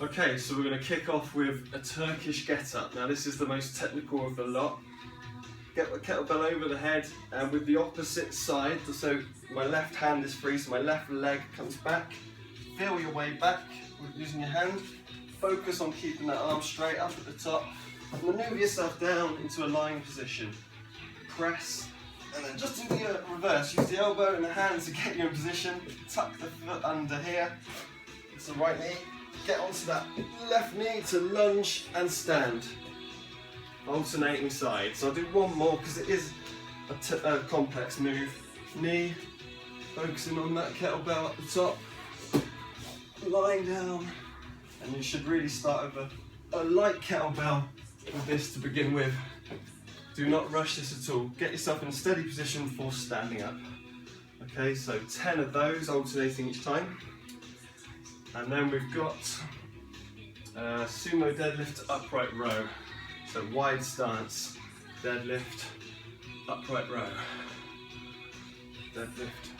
Okay, so we're going to kick off with a Turkish get-up. Now this is the most technical of the lot. Get the kettlebell over the head and with the opposite side, so my left hand is free, so my left leg comes back. Feel your way back with using your hand. Focus on keeping that arm straight up at the top. Maneuver yourself down into a lying position. Press, and then just in the reverse, use the elbow and the hands to get you in position. Tuck the foot under here. It's the right knee. Get onto that left knee to lunge and stand. Alternating sides. So I'll do one more because it is a complex move. Knee, focusing on that kettlebell at the top. Lying down. And you should really start with a light kettlebell with this to begin with. Do not rush this at all. Get yourself in a steady position for standing up. Okay, so 10 of those, alternating each time. And then we've got Sumo deadlift upright row. So wide stance, deadlift, upright row. Deadlift,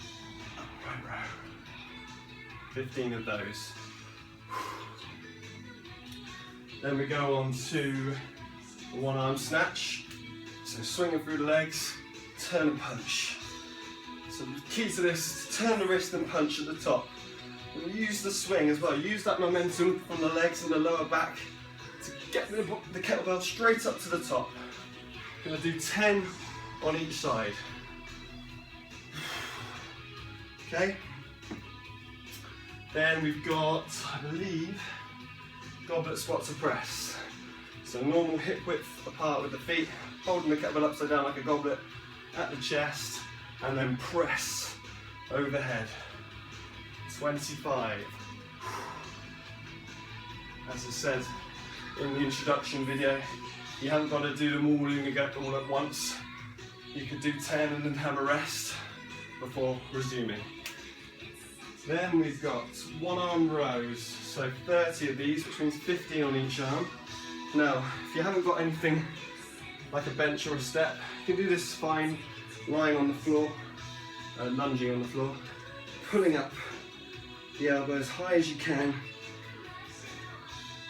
upright row. 15 of those. Then we go on to a one arm snatch. So swinging through the legs, turn and punch. So the key to this is to turn the wrist and punch at the top. And use the swing as well, use that momentum from the legs and the lower back to get the kettlebell straight up to the top. Going to do 10 on each side. Okay. Then we've got, I believe, goblet squat to press. So normal hip width apart with the feet, holding the kettlebell upside down like a goblet at the chest, and then press overhead. 25. As I said in the introduction video, you haven't got to do them all at once. You could do 10 and then have a rest before resuming. Then we've got one arm rows, so 30 of these, which means 15 on each arm. Now, if you haven't got anything like a bench or a step, you can do this fine, lying on the floor, lunging on the floor, pulling up the elbow as high as you can,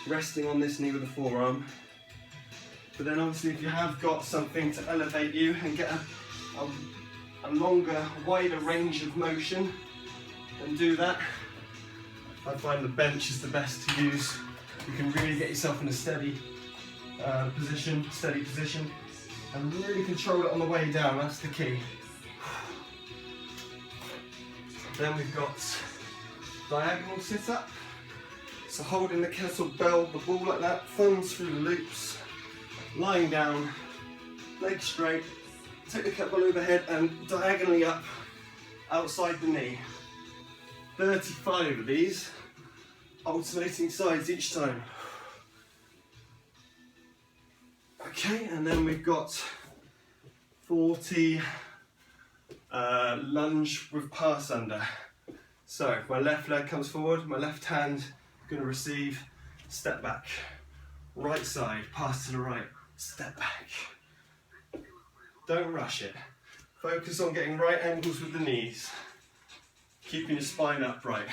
resting on this knee with the forearm. But then obviously if you have got something to elevate you and get a longer, wider range of motion, then do that. I find the bench is the best to use. You can really get yourself in a steady position, and really control it on the way down, that's the key. Then we've got diagonal sit-up. So holding the kettlebell, the ball like that, thumbs through the loops, lying down, legs straight, take the kettlebell overhead and diagonally up, outside the knee. 35 of these, alternating sides each time. Okay, and then we've got 40 lunge with pass under. So my left leg comes forward, my left hand going to receive, step back. Right side, pass to the right, step back. Don't rush it. Focus on getting right angles with the knees. Keeping your spine upright.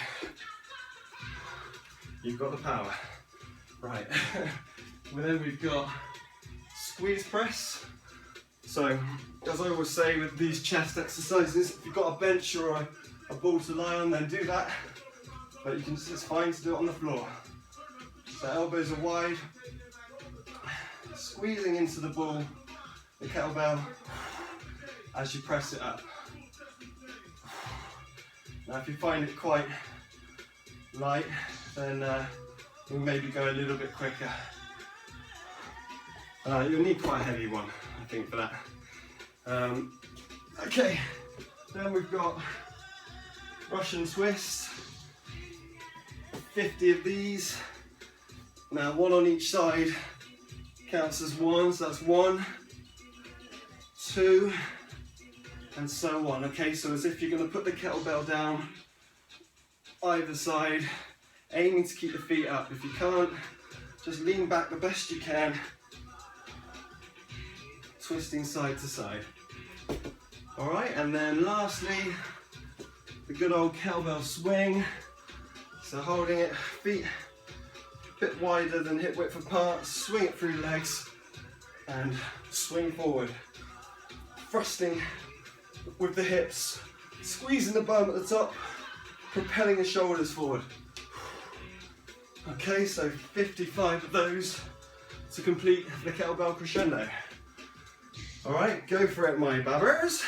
You've got the power. Right. And then we've got squeeze press. So, as I always say with these chest exercises, if you've got a bench or a ball to lie on, then do that. But you can, it's fine to do it on the floor. So elbows are wide, squeezing into the ball, the kettlebell, as you press it up. Now if you find it quite light, then you'll maybe go a little bit quicker. You'll need quite a heavy one, I think, for that. Okay, then we've got Russian twist. 50 of these. Now one on each side counts as one, so that's 1, 2, and so on. Okay, so as if you're going to put the kettlebell down either side, aiming to keep the feet up. If you can't, just lean back the best you can, twisting side to side. Alright, and then lastly, the good old kettlebell swing. So holding it, feet bit wider than hip width apart, swing it through the legs and swing forward. Thrusting with the hips, squeezing the bum at the top, propelling the shoulders forward. Okay, so 55 of those to complete the kettlebell crescendo. All right, go for it, my babbers.